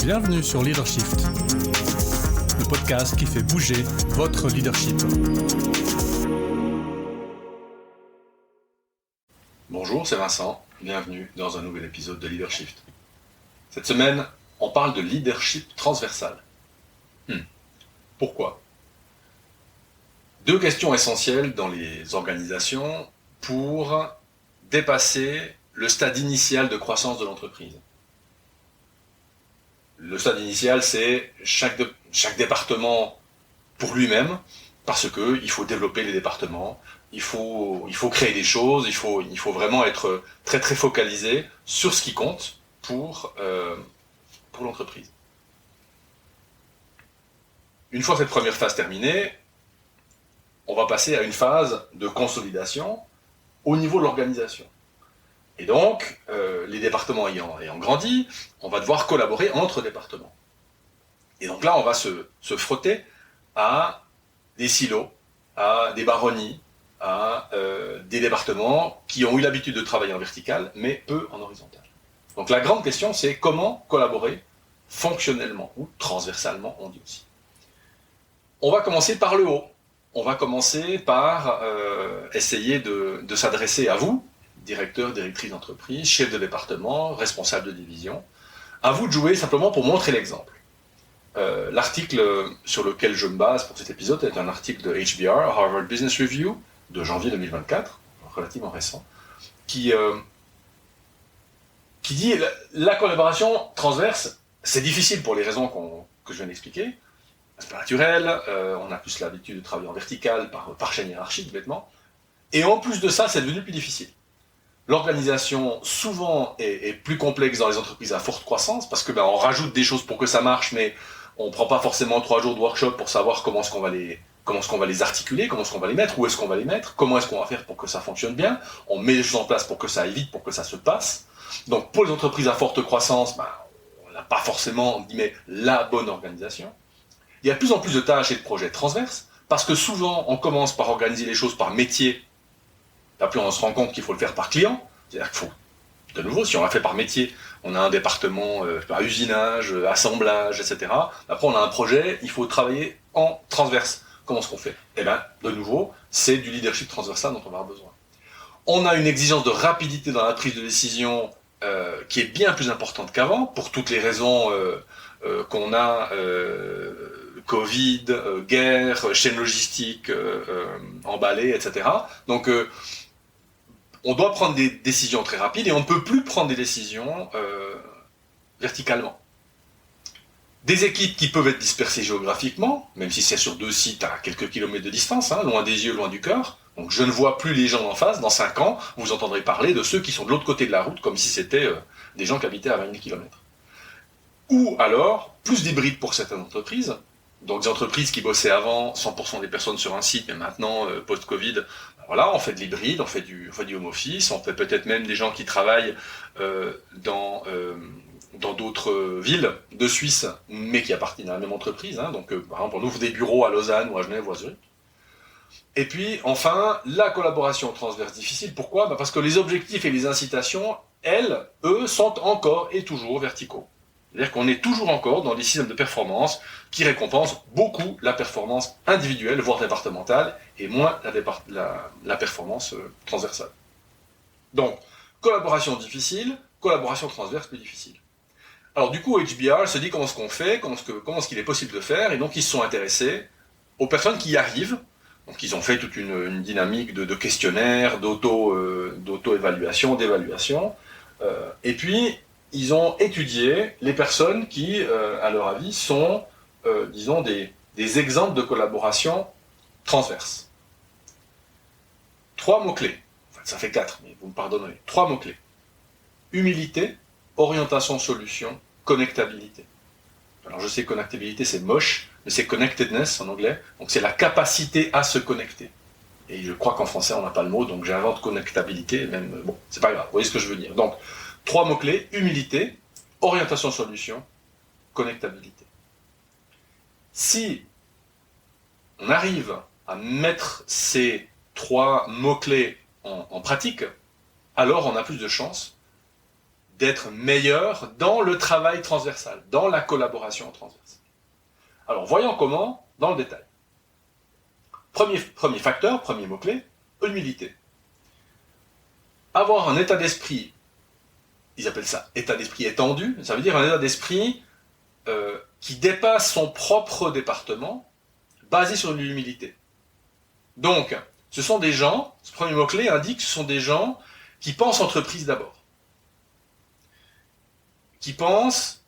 Bienvenue sur Leadershift, le podcast qui fait bouger votre leadership. Bonjour, c'est Vincent. Bienvenue dans un nouvel épisode de Leadershift. Cette semaine, on parle de leadership transversal. Pourquoi ? Deux questions essentielles dans les organisations pour dépasser le stade initial de croissance de l'entreprise. Le stade initial, c'est chaque département pour lui-même, parce qu'il faut développer les départements, il faut créer des choses, il faut vraiment être très très focalisé sur ce qui compte pour l'entreprise. Une fois cette première phase terminée, on va passer à une phase de consolidation au niveau de l'organisation. Et donc, les départements ayant grandi, on va devoir collaborer entre départements. Et donc là, on va se frotter à des silos, à des baronnies, à des départements qui ont eu l'habitude de travailler en vertical, mais peu en horizontal. Donc la grande question, c'est comment collaborer fonctionnellement ou transversalement, on dit aussi. On va commencer par le haut. On va commencer par essayer de s'adresser à vous, directeur, directrice d'entreprise, chef de département, responsable de division. À vous de jouer simplement pour montrer l'exemple. L'article sur lequel je me base pour cet épisode est un article de HBR, Harvard Business Review, de janvier 2024, relativement récent, qui dit la collaboration transverse, c'est difficile pour les raisons que je viens d'expliquer. C'est pas naturel, on a plus l'habitude de travailler en vertical, par chaîne hiérarchique, bêtement. Et en plus de ça, c'est devenu plus difficile. L'organisation, souvent, est plus complexe dans les entreprises à forte croissance, parce que on rajoute des choses pour que ça marche, mais on ne prend pas forcément 3 jours de workshop pour savoir comment est-ce qu'on va les articuler, comment est-ce qu'on va les mettre, où est-ce qu'on va les mettre, comment est-ce qu'on va faire pour que ça fonctionne bien. On met les choses en place pour que ça aille vite, pour que ça se passe. Donc, pour les entreprises à forte croissance, on n'a pas forcément, on dit, la bonne organisation. Il y a de plus en plus de tâches et de projets transverses, parce que souvent, on commence par organiser les choses par métier. Après, on se rend compte qu'il faut le faire par client. C'est-à-dire qu'il faut, de nouveau, si on l'a fait par métier, on a un département usinage, assemblage, etc. Après, on a un projet, il faut travailler en transverse. Comment est-ce qu'on fait ? De nouveau, c'est du leadership transversal dont on va avoir besoin. On a une exigence de rapidité dans la prise de décision qui est bien plus importante qu'avant, pour toutes les raisons qu'on a, Covid, guerre, chaîne logistique emballée, etc. Donc, on doit prendre des décisions très rapides et on ne peut plus prendre des décisions verticalement. Des équipes qui peuvent être dispersées géographiquement, même si c'est sur 2 sites à quelques kilomètres de distance, loin des yeux, loin du cœur. Donc je ne vois plus les gens en face. Dans 5 ans, vous entendrez parler de ceux qui sont de l'autre côté de la route, comme si c'était des gens qui habitaient à 20 000 km. Ou alors, plus d'hybrides pour certaines entreprises. Donc des entreprises qui bossaient avant 100% des personnes sur un site, mais maintenant, post-Covid, on fait de l'hybride, on fait du home office, on fait peut-être même des gens qui travaillent dans d'autres villes de Suisse, mais qui appartiennent à la même entreprise. Donc, par exemple, on ouvre des bureaux à Lausanne ou à Genève ou à Zurich. Et puis, enfin, la collaboration transverse difficile. Pourquoi ? Parce que les objectifs et les incitations, eux, sont encore et toujours verticaux. C'est-à-dire qu'on est toujours encore dans des systèmes de performance qui récompensent beaucoup la performance individuelle, voire départementale, et moins la performance transversale. Donc, collaboration difficile, collaboration transverse plus difficile. Alors du coup, HBR se dit comment est-ce qu'on fait, comment est-ce qu'il est possible de faire, et donc ils se sont intéressés aux personnes qui y arrivent. Donc ils ont fait toute une dynamique de questionnaires, d'auto-évaluation, d'évaluation, et puis ils ont étudié les personnes qui, à leur avis, sont, disons, des exemples de collaboration transverse. 3 mots-clés. Enfin, ça fait 4, mais vous me pardonnerez. 3 mots-clés. Humilité, orientation solution, connectabilité. Alors je sais que connectabilité c'est moche, mais c'est connectedness en anglais, donc c'est la capacité à se connecter. Et je crois qu'en français on n'a pas le mot, donc j'invente connectabilité, même, c'est pas grave, vous voyez ce que je veux dire. Donc, 3 mots-clés, humilité, orientation solution, connectabilité. Si on arrive à mettre ces 3 mots-clés en pratique, alors on a plus de chances d'être meilleur dans le travail transversal, dans la collaboration transversale. Alors, voyons comment dans le détail. Premier facteur, premier mot-clé, humilité. Avoir un état d'esprit, ils appellent ça état d'esprit étendu, ça veut dire un état d'esprit qui dépasse son propre département, basé sur l'humilité. Donc, ce sont des gens, ce premier mot-clé indique que ce sont des gens qui pensent entreprise d'abord, qui pensent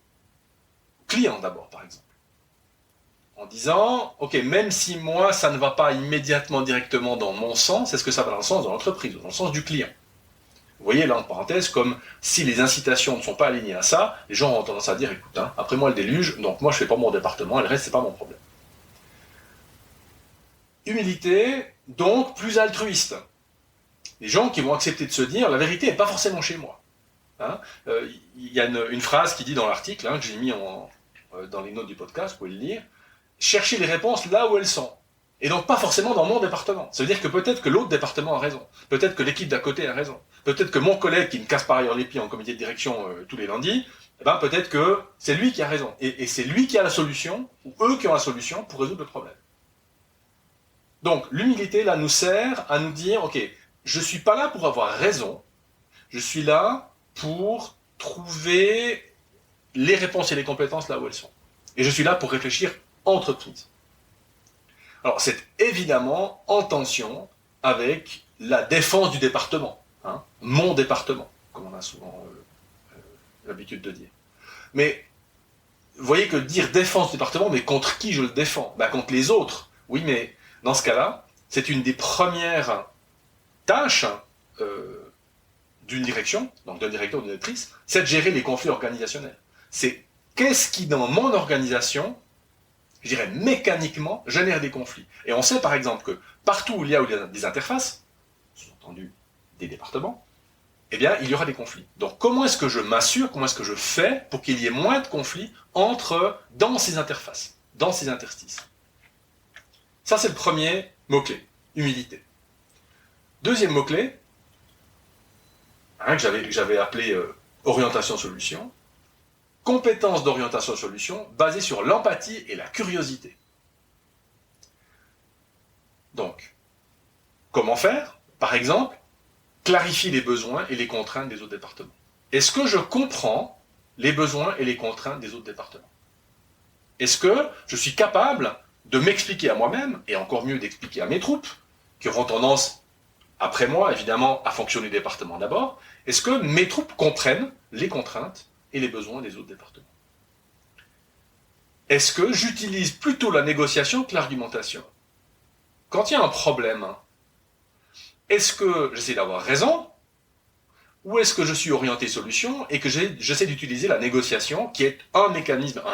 client d'abord, par exemple. En disant, ok, même si moi, ça ne va pas immédiatement, directement dans mon sens, est-ce que ça va dans le sens de l'entreprise, dans le sens du client? Vous voyez là en parenthèse, comme si les incitations ne sont pas alignées à ça, les gens ont tendance à dire, écoute, après moi le déluge, donc moi je fais pas mon département, et le reste c'est pas mon problème. Humilité, donc plus altruiste. Les gens qui vont accepter de se dire, la vérité n'est pas forcément chez moi. Il y a une phrase qui dit dans l'article, que j'ai mis dans les notes du podcast, vous pouvez le lire, chercher les réponses là où elles sont. Et donc pas forcément dans mon département. Ça veut dire que peut-être que l'autre département a raison. Peut-être que l'équipe d'à côté a raison. Peut-être que mon collègue qui me casse par ailleurs les pieds en comité de direction tous les lundis, peut-être que c'est lui qui a raison. Et c'est lui qui a la solution, ou eux qui ont la solution pour résoudre le problème. Donc l'humilité là nous sert à nous dire, ok, je ne suis pas là pour avoir raison, je suis là pour trouver les réponses et les compétences là où elles sont. Et je suis là pour réfléchir entreprise. Alors, c'est évidemment en tension avec la défense du département, mon département, comme on a souvent l'habitude de dire. Mais, vous voyez que dire défense du département, mais contre qui je le défends? Contre les autres. Oui, mais dans ce cas-là, c'est une des premières tâches d'une direction, donc d'un directeur ou d'une directrice, c'est de gérer les conflits organisationnels. C'est qu'est-ce qui, dans mon organisation, je dirais mécaniquement, génère des conflits. Et on sait par exemple que partout où il y a des interfaces, sous-entendu des départements, eh bien, il y aura des conflits. Donc comment est-ce que je m'assure, comment est-ce que je fais pour qu'il y ait moins de conflits dans ces interfaces, dans ces interstices? Ça, c'est le premier mot-clé, humilité. Deuxième mot-clé, que j'avais appelé orientation-solution, compétence d'orientation-solution basée sur l'empathie et la curiosité. Donc, comment faire? Par exemple, clarifier les besoins et les contraintes des autres départements. Est-ce que je comprends les besoins et les contraintes des autres départements? Est-ce que je suis capable de m'expliquer à moi-même, et encore mieux d'expliquer à mes troupes, qui auront tendance, après moi, évidemment, à fonctionner département d'abord, est-ce que mes troupes comprennent les contraintes et les besoins des autres départements? Est-ce que j'utilise plutôt la négociation que l'argumentation? Quand il y a un problème, est-ce que j'essaie d'avoir raison, ou est-ce que je suis orienté solution et que j'essaie d'utiliser la négociation, qui est un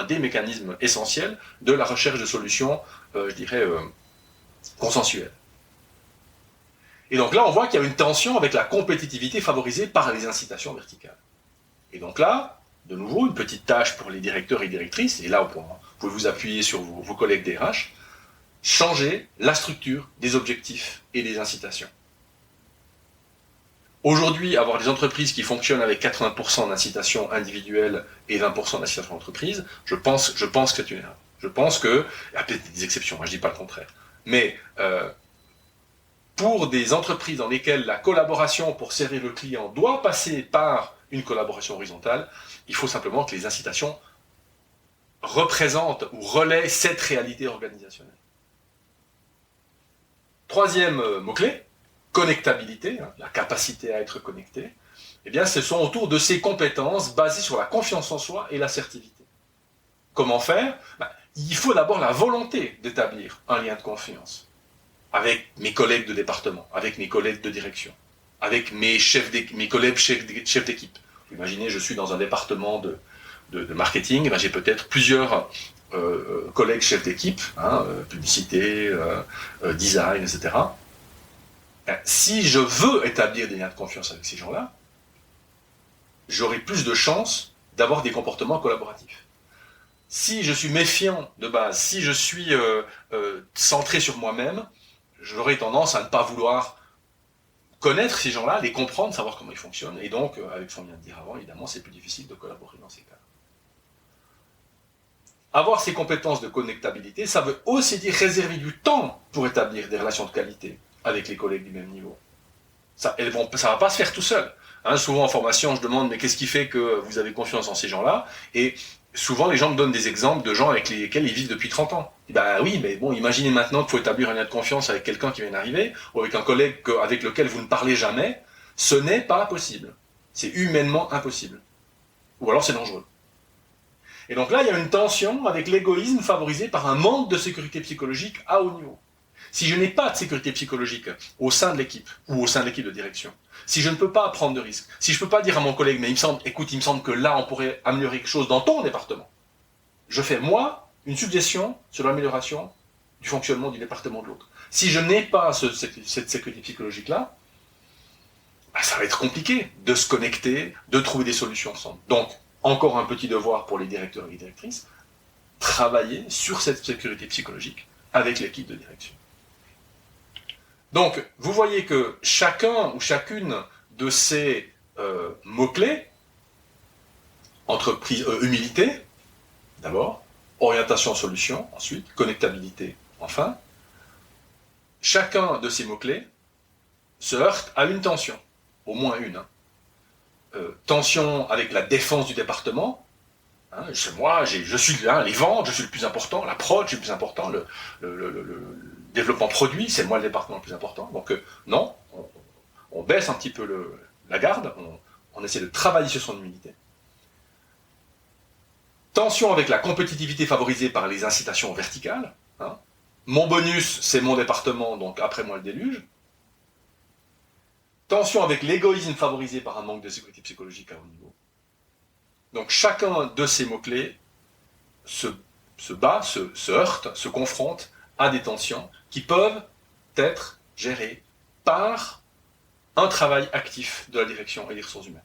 des mécanismes essentiels de la recherche de solutions, consensuelles? Et donc là, on voit qu'il y a une tension avec la compétitivité favorisée par les incitations verticales. Et donc là, de nouveau, une petite tâche pour les directeurs et directrices, et là, vous pouvez vous appuyer sur vos collègues DRH, changer la structure des objectifs et des incitations. Aujourd'hui, avoir des entreprises qui fonctionnent avec 80% d'incitation individuelle et 20% d'incitation d'entreprise, je pense que c'est une erreur. Je pense qu'il y a peut-être des exceptions, je ne dis pas le contraire. Mais pour des entreprises dans lesquelles la collaboration pour servir le client doit passer par une collaboration horizontale, il faut simplement que les incitations représentent ou relaient cette réalité organisationnelle. Troisième mot-clé, connectabilité, la capacité à être connecté, eh bien, ce sont autour de ces compétences basées sur la confiance en soi et l'assertivité. Comment faire? Il faut d'abord la volonté d'établir un lien de confiance avec mes collègues de département, avec mes collègues de direction, avec mes collègues chefs d'équipe. Imaginez, je suis dans un département de marketing, j'ai peut-être plusieurs collègues chefs d'équipe, publicité, design, etc. Si je veux établir des liens de confiance avec ces gens-là, j'aurai plus de chances d'avoir des comportements collaboratifs. Si je suis méfiant de base, si je suis centré sur moi-même, j'aurai tendance à ne pas vouloir connaître ces gens-là, les comprendre, savoir comment ils fonctionnent, et donc, avec ce qu'on vient de dire avant, évidemment, c'est plus difficile de collaborer dans ces cas. Avoir ces compétences de connectabilité, ça veut aussi dire réserver du temps pour établir des relations de qualité avec les collègues du même niveau. Ça ne va pas se faire tout seul. Hein, souvent en formation, je demande, mais qu'est-ce qui fait que vous avez confiance en ces gens-là? Et souvent, les gens me donnent des exemples de gens avec lesquels ils vivent depuis 30 ans. Ben oui, mais bon, imaginez maintenant qu'il faut établir un lien de confiance avec quelqu'un qui vient d'arriver, ou avec un collègue avec lequel vous ne parlez jamais. Ce n'est pas possible. C'est humainement impossible. Ou alors c'est dangereux. Et donc là, il y a une tension avec l'égoïsme favorisé par un manque de sécurité psychologique à haut niveau. Si je n'ai pas de sécurité psychologique au sein de l'équipe, ou au sein de l'équipe de direction, si je ne peux pas prendre de risques, si je ne peux pas dire à mon collègue, mais il me semble que là, on pourrait améliorer quelque chose dans ton département, je fais, moi, une suggestion sur l'amélioration du fonctionnement du département de l'autre. Si je n'ai pas cette sécurité psychologique-là, ben, ça va être compliqué de se connecter, de trouver des solutions ensemble. Donc, encore un petit devoir pour les directeurs et les directrices, travailler sur cette sécurité psychologique avec l'équipe de direction. Donc, vous voyez que chacun ou chacune de ces mots-clés, entreprise, humilité, d'abord, orientation-solution, ensuite, connectabilité, enfin, chacun de ces mots-clés se heurte à une tension, au moins une. Hein. Tension avec la défense du département. Hein, je suis là, les ventes, je suis le plus important, la prod, je suis le plus important, le développement produit, c'est moi le département le plus important. Donc non, on baisse un petit peu la garde, on essaie de travailler sur son humilité. Tension avec la compétitivité favorisée par les incitations verticales. Hein. Mon bonus, c'est mon département, donc après moi le déluge. Tension avec l'égoïsme favorisé par un manque de sécurité psychologique à haut niveau. Donc chacun de ces mots-clés se bat, se heurte, se confronte à des tensions qui peuvent être gérées par un travail actif de la direction et des ressources humaines.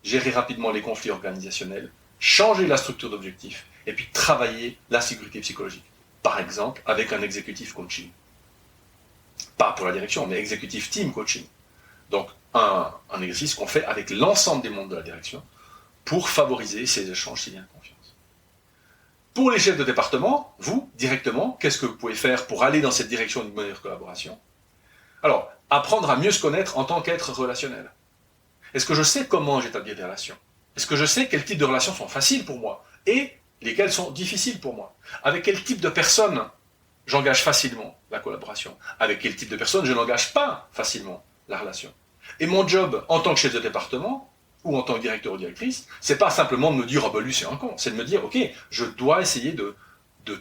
Gérer rapidement les conflits organisationnels, changer la structure d'objectifs et puis travailler la sécurité psychologique. Par exemple, avec un executive coaching. Pas pour la direction, mais executive team coaching. Donc, un exercice qu'on fait avec l'ensemble des membres de la direction pour favoriser ces échanges, ces liens de confiance. Pour les chefs de département, vous, directement, qu'est-ce que vous pouvez faire pour aller dans cette direction d'une meilleure collaboration? Alors, apprendre à mieux se connaître en tant qu'être relationnel. Est-ce que je sais comment j'établis des relations? Est-ce que je sais quel type de relations sont faciles pour moi et lesquelles sont difficiles pour moi? Avec quel type de personnes j'engage facilement la collaboration? Avec quel type de personnes je n'engage pas facilement la relation? Et mon job en tant que chef de département ou en tant que directeur ou directrice, c'est pas simplement de me dire « Ah ben lui c'est un con », c'est de me dire « Ok, je dois essayer de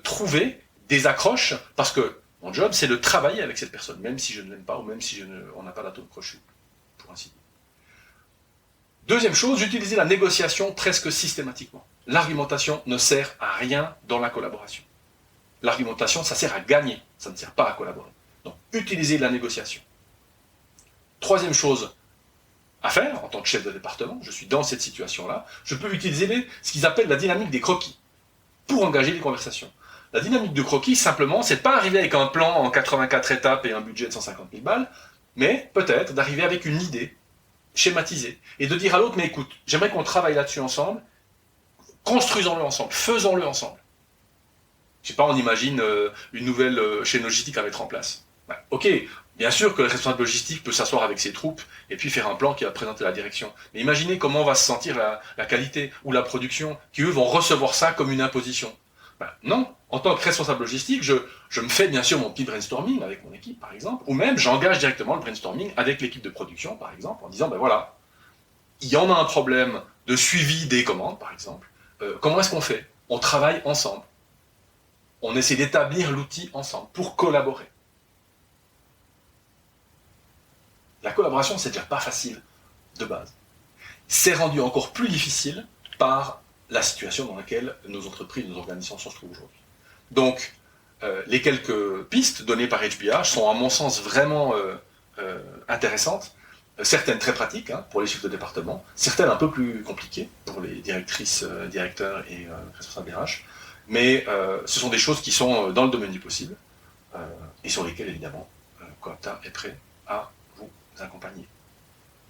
trouver des accroches parce que mon job c'est de travailler avec cette personne, même si je ne l'aime pas ou même si on n'a pas d'atome crochu, pour ainsi dire. » Deuxième chose, j'utilisais la négociation presque systématiquement. L'argumentation ne sert à rien dans la collaboration. L'argumentation, ça sert à gagner, ça ne sert pas à collaborer. Donc, utilisez la négociation. Troisième chose à faire, en tant que chef de département, je suis dans cette situation-là, je peux utiliser ce qu'ils appellent la dynamique des croquis pour engager les conversations. La dynamique de croquis, simplement, c'est de pas arriver avec un plan en 84 étapes et un budget de 150 000 balles, mais peut-être d'arriver avec une idée schématisée et de dire à l'autre, mais écoute, j'aimerais qu'on travaille là-dessus ensemble, construisons-le ensemble, faisons-le ensemble. Je sais pas, on imagine une nouvelle chaîne logistique à mettre en place. Ben, ok, bien sûr que le responsable logistique peut s'asseoir avec ses troupes et puis faire un plan qui va présenter la direction. Mais imaginez comment va se sentir la qualité ou la production qui, eux, vont recevoir ça comme une imposition. Ben, non, en tant que responsable logistique, je me fais bien sûr mon petit brainstorming avec mon équipe, par exemple, ou même j'engage directement le brainstorming avec l'équipe de production, par exemple, en disant, ben voilà, il y en a un problème de suivi des commandes, par exemple. Comment est-ce qu'on fait? On travaille ensemble. On essaie d'établir l'outil ensemble pour collaborer. La collaboration, c'est déjà pas facile de base. C'est rendu encore plus difficile par la situation dans laquelle nos entreprises, nos organisations se trouvent aujourd'hui. Donc, les quelques pistes données par HBH sont, à mon sens, vraiment intéressantes. Certaines très pratiques pour les chefs de département, certaines un peu plus compliquées pour les directrices, directeurs et responsables RH. Mais ce sont des choses qui sont dans le domaine du possible et sur lesquelles, évidemment, Coapta est prêt à vous accompagner.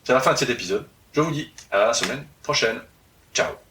C'est la fin de cet épisode. Je vous dis à la semaine prochaine. Ciao.